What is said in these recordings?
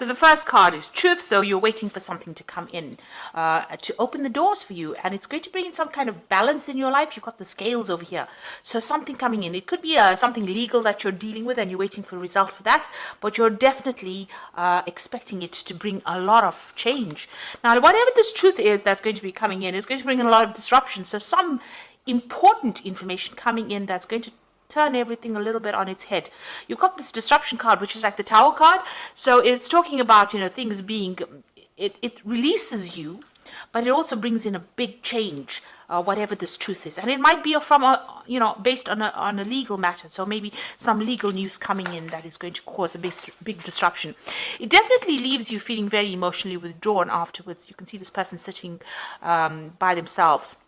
So the first card is truth. So you're waiting for something to come in, to open the doors for you. And it's going to bring in some kind of balance in your life. You've got the scales over here. So something coming in. It could be something legal that you're dealing with and you're waiting for a result for that. But you're definitely expecting it to bring a lot of change. Now, whatever this truth is that's going to be coming in is going to bring in a lot of disruption. So some important information coming in that's going to turn everything a little bit on its head. You've got this disruption card, which is like the Tower card. So it's talking about, things being, it releases you, but it also brings in a big change, whatever this truth is. And it might be from based on a legal matter. So maybe some legal news coming in that is going to cause a big disruption. It definitely leaves you feeling very emotionally withdrawn afterwards. You can see this person sitting by themselves.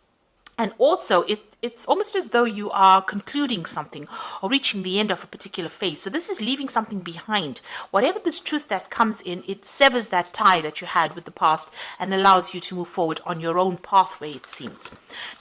And also, it's almost as though you are concluding something or reaching the end of a particular phase. So this is leaving something behind. Whatever this truth that comes in, it severs that tie that you had with the past and allows you to move forward on your own pathway, it seems.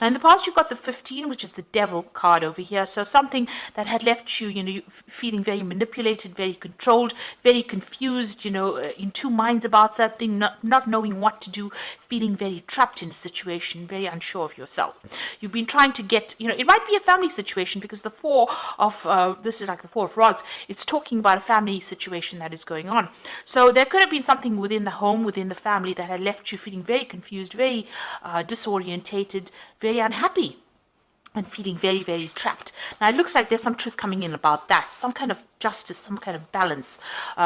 Now, in the past, you've got the 15, which is the devil card over here. So something that had left you, feeling very manipulated, very controlled, very confused, in two minds about something, not knowing what to do, feeling very trapped in a situation, very unsure of yourself. You've been trying to get, it might be a family situation because the this is like the Four of Rods. It's talking about a family situation that is going on. So there could have been something within the home, within the family that had left you feeling very confused, very disorientated, very unhappy, and feeling very, very trapped. Now, it looks like there's some truth coming in about that, some kind of justice, some kind of balance.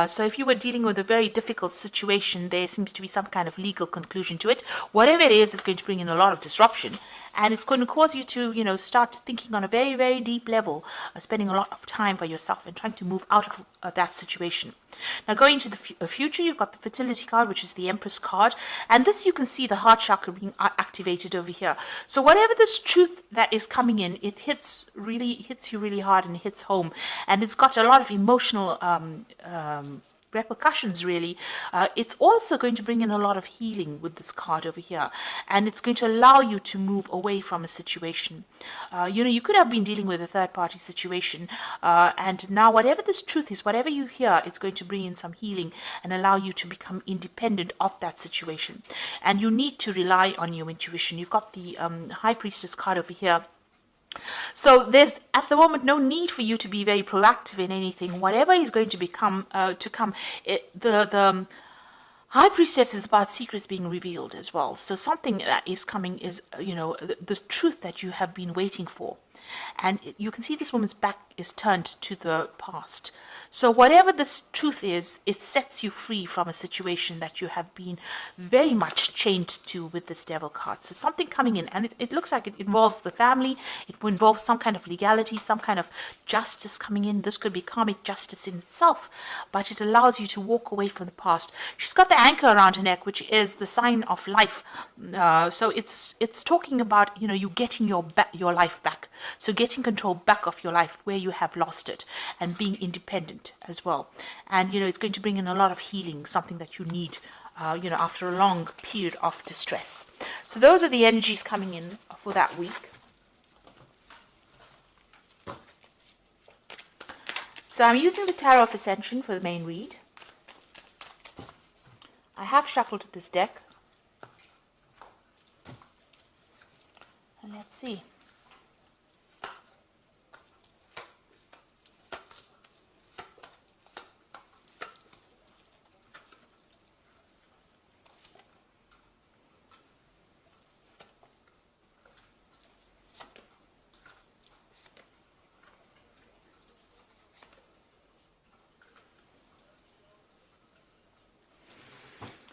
So if you were dealing with a very difficult situation, there seems to be some kind of legal conclusion to it. Whatever it is, it's going to bring in a lot of disruption. And it's going to cause you to, start thinking on a very, very deep level, spending a lot of time by yourself and trying to move out of that situation. Now, going into the future, you've got the fertility card, which is the Empress card. And this, you can see the heart chakra being activated over here. So whatever this truth that is coming in, it hits you really hard and it hits home. And it's got a lot of emotional repercussions, really. It's also going to bring in a lot of healing with this card over here, and it's going to allow you to move away from a situation. You could have been dealing with a third-party situation, and now whatever this truth is, whatever you hear, it's going to bring in some healing and allow you to become independent of that situation. And you need to rely on your intuition. You've got the High Priestess card over here. So there's at the moment no need for you to be very proactive in anything. Whatever is going to become the High Priestess is about secrets being revealed as well. So something that is coming is the truth that you have been waiting for, and you can see this woman's back is turned to the past. So whatever this truth is, it sets you free from a situation that you have been very much chained to with this devil card. So something coming in, and it looks like it involves the family, it involves some kind of legality, some kind of justice coming in. This could be karmic justice in itself, but it allows you to walk away from the past. She's got the anchor around her neck, which is the sign of life. So it's talking about, you getting your life back. So getting control back of your life where you have lost it, and being independent as well. And it's going to bring in a lot of healing, something that you need after a long period of distress. So those are the energies coming in for that week. So I'm using the Tarot of Ascension for the main read. I have shuffled this deck, and let's see.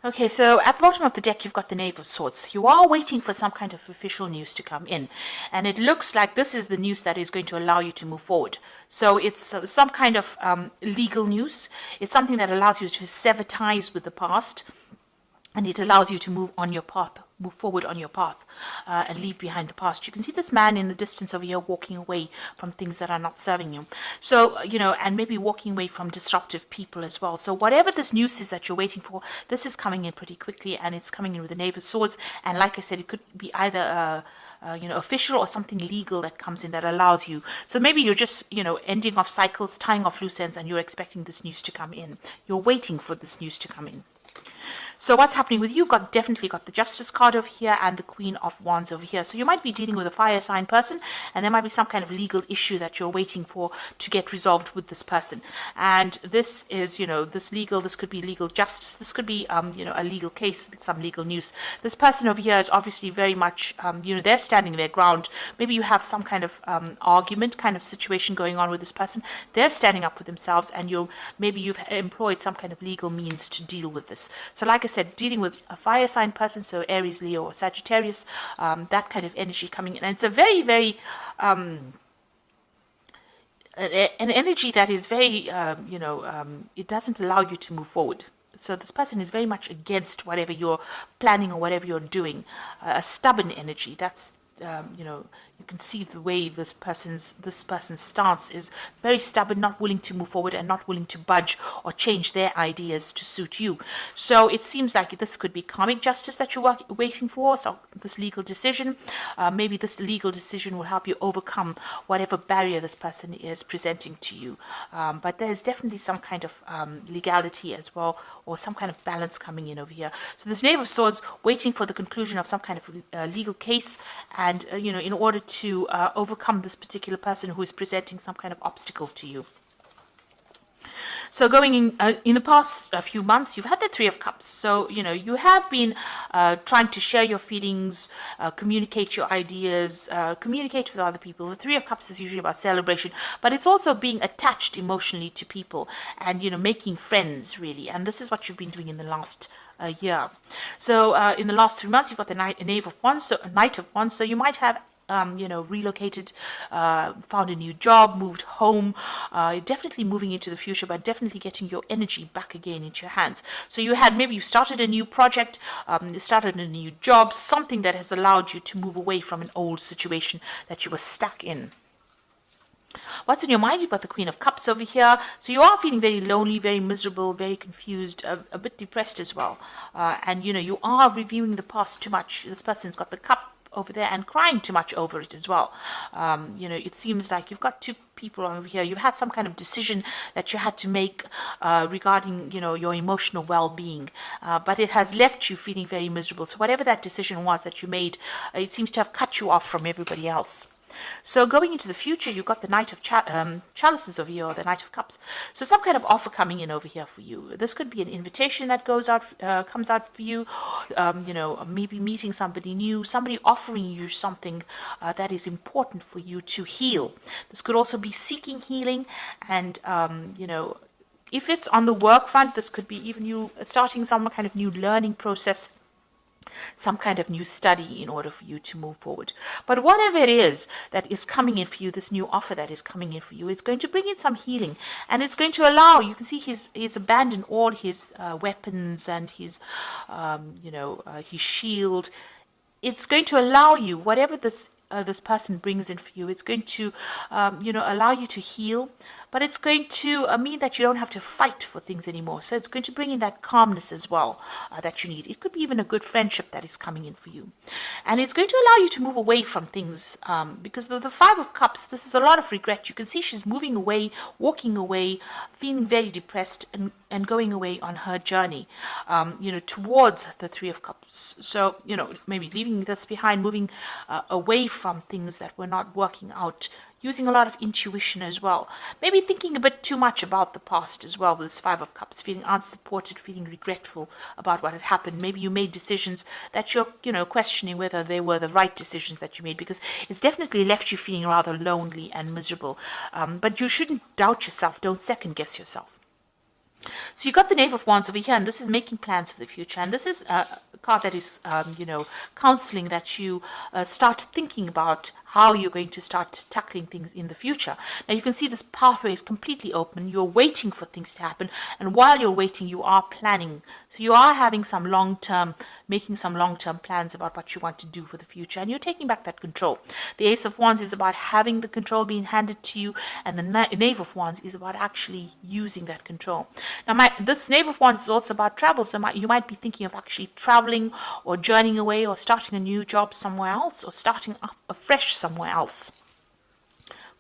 Okay, so at the bottom of the deck, you've got the Knave of Swords. You are waiting for some kind of official news to come in. And it looks like this is the news that is going to allow you to move forward. So it's some kind of legal news. It's something that allows you to sever ties with the past. And it allows you to move forward on your path, and leave behind the past. You can see this man in the distance over here walking away from things that are not serving you. So, and maybe walking away from disruptive people as well. So whatever this news is that you're waiting for, this is coming in pretty quickly, and it's coming in with the Knave of Swords. And like I said, it could be either official or something legal that comes in that allows you. So maybe you're just, ending off cycles, tying off loose ends, and you're expecting this news to come in. You're waiting for this news to come in. So what's happening with you? Definitely got the Justice card over here and the Queen of Wands over here. So you might be dealing with a fire sign person, and there might be some kind of legal issue that you're waiting for to get resolved with this person. And this is, this could be legal justice. This could be, a legal case, some legal news. This person over here is obviously very much, they're standing their ground. Maybe you have some kind of argument, kind of situation going on with this person. They're standing up for themselves, and maybe you've employed some kind of legal means to deal with this. So like I said, dealing with a fire sign person, so Aries, Leo, or Sagittarius, that kind of energy coming in. And it's a very, very, an energy that is very, it doesn't allow you to move forward. So this person is very much against whatever you're planning or whatever you're doing. A stubborn energy. That's, you can see the way this person's stance is very stubborn, not willing to move forward and not willing to budge or change their ideas to suit you. So it seems like this could be karmic justice that you're waiting for, so this legal decision. Maybe this legal decision will help you overcome whatever barrier this person is presenting to you. But there's definitely some kind of legality as well, or some kind of balance coming in over here. So this Knave of Swords waiting for the conclusion of some kind of legal case, and in order to overcome this particular person who is presenting some kind of obstacle to you. So going in the past few months, you've had the Three of Cups. So, you have been trying to share your feelings, communicate your ideas, communicate with other people. The Three of Cups is usually about celebration, but it's also being attached emotionally to people and, making friends, really. And this is what you've been doing in the last year. So in the last 3 months, you've got the Knave of Wands, so a Knight of Wands. So you might have relocated, found a new job, moved home, definitely moving into the future, but definitely getting your energy back again into your hands. So maybe you started a new project, started a new job, something that has allowed you to move away from an old situation that you were stuck in. What's in your mind? You've got the Queen of Cups over here. So you are feeling very lonely, very miserable, very confused, a bit depressed as well. And, you are reviewing the past too much. This person's got the cup over there and crying too much over it as well. It seems like you've got two people over here. You've had some kind of decision that you had to make regarding, your emotional well-being, but it has left you feeling very miserable. So whatever that decision was that you made, it seems to have cut you off from everybody else. So going into the future, you've got the Knight of Chalices over here, or the Knight of Cups. So some kind of offer coming in over here for you. This could be an invitation that comes out for you. Maybe meeting somebody new, somebody offering you something that is important for you to heal. This could also be seeking healing, and if it's on the work front, this could be even you starting some kind of new learning process, some kind of new study in order for you to move forward. But whatever it is that is coming in for you, this new offer that is coming in for you, it's going to bring in some healing, and it's going to allow, you can see he's abandoned all his weapons and his shield. It's going to allow you, whatever this person brings in for you, it's going to allow you to heal, but it's going to mean that you don't have to fight for things anymore. So it's going to bring in that calmness as well that you need. It could be even a good friendship that is coming in for you. And it's going to allow you to move away from things because the Five of Cups, this is a lot of regret. You can see she's moving away, walking away, feeling very depressed, and going away on her journey, towards the Three of Cups. So, maybe leaving this behind, moving away from things that were not working out, using a lot of intuition as well. Maybe thinking a bit too much about the past as well with this Five of Cups, feeling unsupported, feeling regretful about what had happened. Maybe you made decisions that you're, questioning whether they were the right decisions that you made, because it's definitely left you feeling rather lonely and miserable. But you shouldn't doubt yourself. Don't second guess yourself. So you got the Knave of Wands over here, and this is making plans for the future. And this is a card that is, counseling that you start thinking about how you're going to start tackling things in the future. Now you can see this pathway is completely open. You're waiting for things to happen, and while you're waiting, you are planning. So you are having some making some long-term plans about what you want to do for the future, and you're taking back that control. The Ace of Wands is about having the control being handed to you, and the Knave of Wands is about actually using that control. Now, this Knave of Wands is also about travel, so you might be thinking of actually traveling or journeying away or starting a new job somewhere else or starting up afresh somewhere else.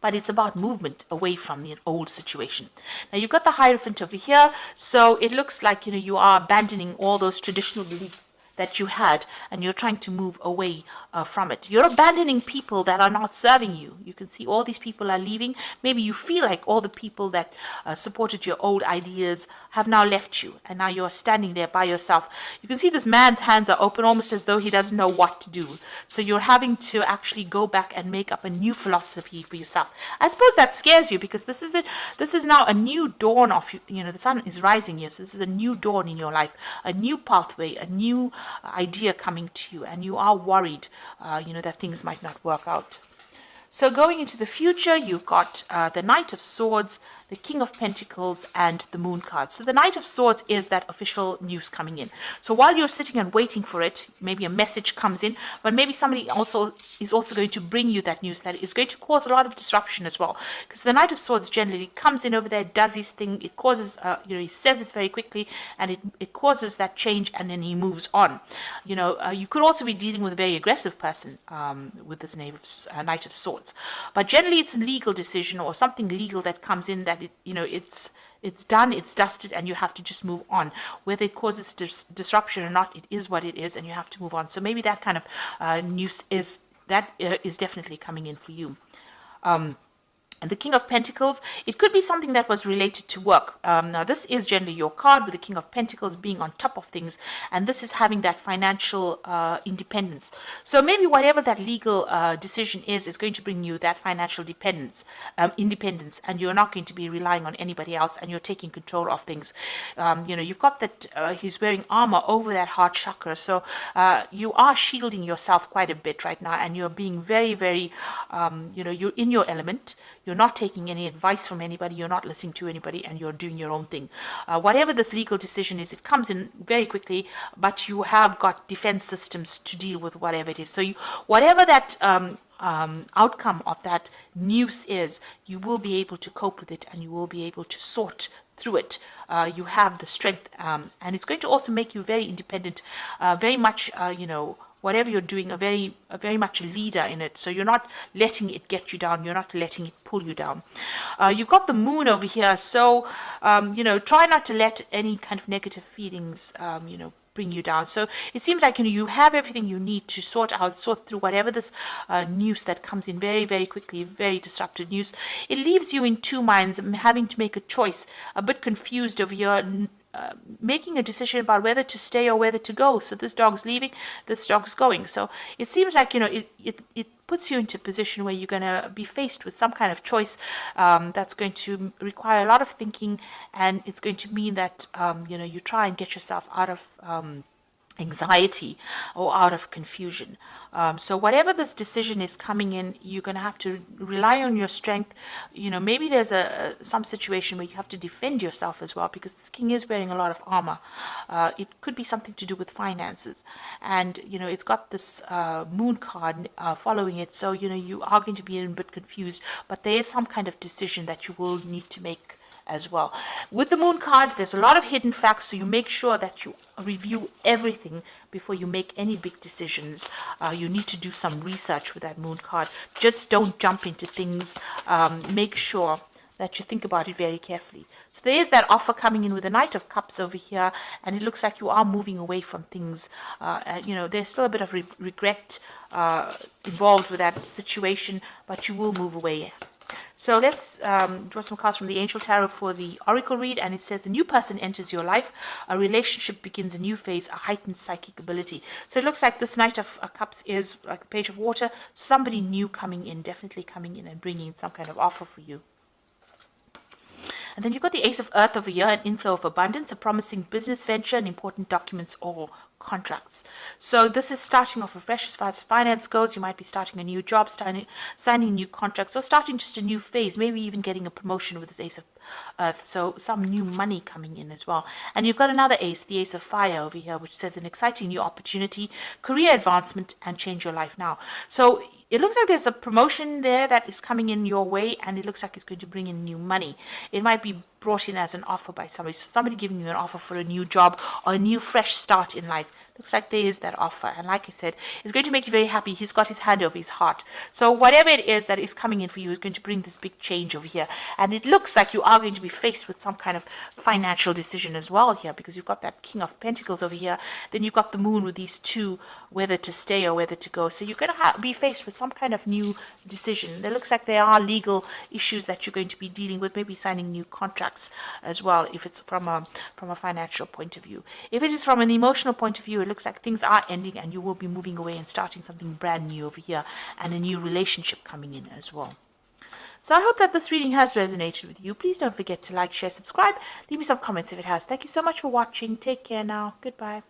But it's about movement away from the old situation. Now you've got the Hierophant over here, so it looks like you are abandoning all those traditional beliefs that you had, and you're trying to move away from it. You're abandoning people that are not serving you. You can see all these people are leaving. Maybe you feel like all the people that supported your old ideas have now left you, and now you're standing there by yourself. You can see this man's hands are open, almost as though he doesn't know what to do. So you're having to actually go back and make up a new philosophy for yourself. I suppose that scares you, because this is now a new dawn of, the sun is rising here, so this is a new dawn in your life, a new pathway, a new idea coming to you, and you are worried, that things might not work out. So going into the future, you've got the Knight of Swords, the King of Pentacles, and the Moon card. So the Knight of Swords is that official news coming in. So while you're sitting and waiting for it, maybe a message comes in, but maybe somebody is also going to bring you that news that is going to cause a lot of disruption as well. Because the Knight of Swords generally comes in over there, does his thing, it causes, he says it very quickly, and it causes that change, and then he moves on. You could also be dealing with a very aggressive person with this Knight of Swords. But generally it's a legal decision or something legal that comes in that it's done, it's dusted, and you have to just move on. Whether it causes disruption or not, it is what it is, and you have to move on. So maybe that kind of news is definitely coming in for you. And the King of Pentacles, it could be something that was related to work. Now, this is generally your card with the King of Pentacles being on top of things, and this is having that financial independence. So maybe whatever that legal decision is going to bring you that financial independence, and you're not going to be relying on anybody else, and you're taking control of things. You've got that he's wearing armor over that heart chakra, so you are shielding yourself quite a bit right now, and you're being very, very, you're in your element. You're not taking any advice from anybody, you're not listening to anybody, and you're doing your own thing. Whatever this legal decision is, it comes in very quickly, but you have got defense systems to deal with whatever it is. So whatever that outcome of that news is, you will be able to cope with it, and you will be able to sort through it. You have the strength, and it's going to also make you very independent, very much, whatever you're doing, very much a leader in it. So you're not letting it get you down. You're not letting it pull you down. You've got the Moon over here. So, try not to let any kind of negative feelings, bring you down. So it seems like, you have everything you need to sort through whatever this news that comes in very, very quickly, very disruptive news. It leaves you in two minds, having to make a choice, a bit confused over your making a decision about whether to stay or whether to go. So this dog's leaving, this dog's going. So it seems like, it puts you into a position where you're going to be faced with some kind of choice that's going to require a lot of thinking, and it's going to mean that, you try and get yourself out of anxiety or out of confusion. So whatever this decision is coming in, you're going to have to rely on your strength. Maybe there's some situation where you have to defend yourself as well, because this king is wearing a lot of armor. It could be something to do with finances, and it's got this Moon card following it. So you are going to be a bit confused, but there is some kind of decision that you will need to make as well. With the Moon card, there's a lot of hidden facts, so you make sure that you review everything before you make any big decisions. You need to do some research with that Moon card. Just don't jump into things. Make sure that you think about it very carefully. So there is that offer coming in with the Knight of Cups over here, and it looks like you are moving away from things. There's still a bit of regret involved with that situation, but you will move away. So let's draw some cards from the Angel Tarot for the Oracle read, and it says, a new person enters your life, a relationship begins a new phase, a heightened psychic ability. So it looks like this Knight of Cups is like a page of water, somebody new coming in, definitely coming in and bringing some kind of offer for you. And then you've got the Ace of Earth over here, an inflow of abundance, a promising business venture, and important documents or contracts. So this is starting off afresh as far as finance goes. You might be starting a new job, signing new contracts, or starting just a new phase, maybe even getting a promotion with this Ace of Earth. So some new money coming in as well. And you've got another ace, the Ace of Fire over here, which says an exciting new opportunity, career advancement, and change your life now. So it looks like there's a promotion there that is coming in your way, and it looks like it's going to bring in new money. It might be brought in as an offer by somebody. So somebody giving you an offer for a new job or a new fresh start in life. Looks like there is that offer. And like I said, it's going to make you very happy. He's got his hand over his heart. So whatever it is that is coming in for you is going to bring this big change over here. And it looks like you are going to be faced with some kind of financial decision as well here, because you've got that King of Pentacles over here. Then you've got the Moon with these two, whether to stay or whether to go. So you're going to be faced with some kind of new decision. There looks like there are legal issues that you're going to be dealing with, maybe signing new contracts as well, if it's from a financial point of view. If it is from an emotional point of view, it looks like things are ending and you will be moving away and starting something brand new over here, and a new relationship coming in as well. So I hope that this reading has resonated with you. Please don't forget to like, share, subscribe. Leave me some comments if it has. Thank you so much for watching. Take care now. Goodbye.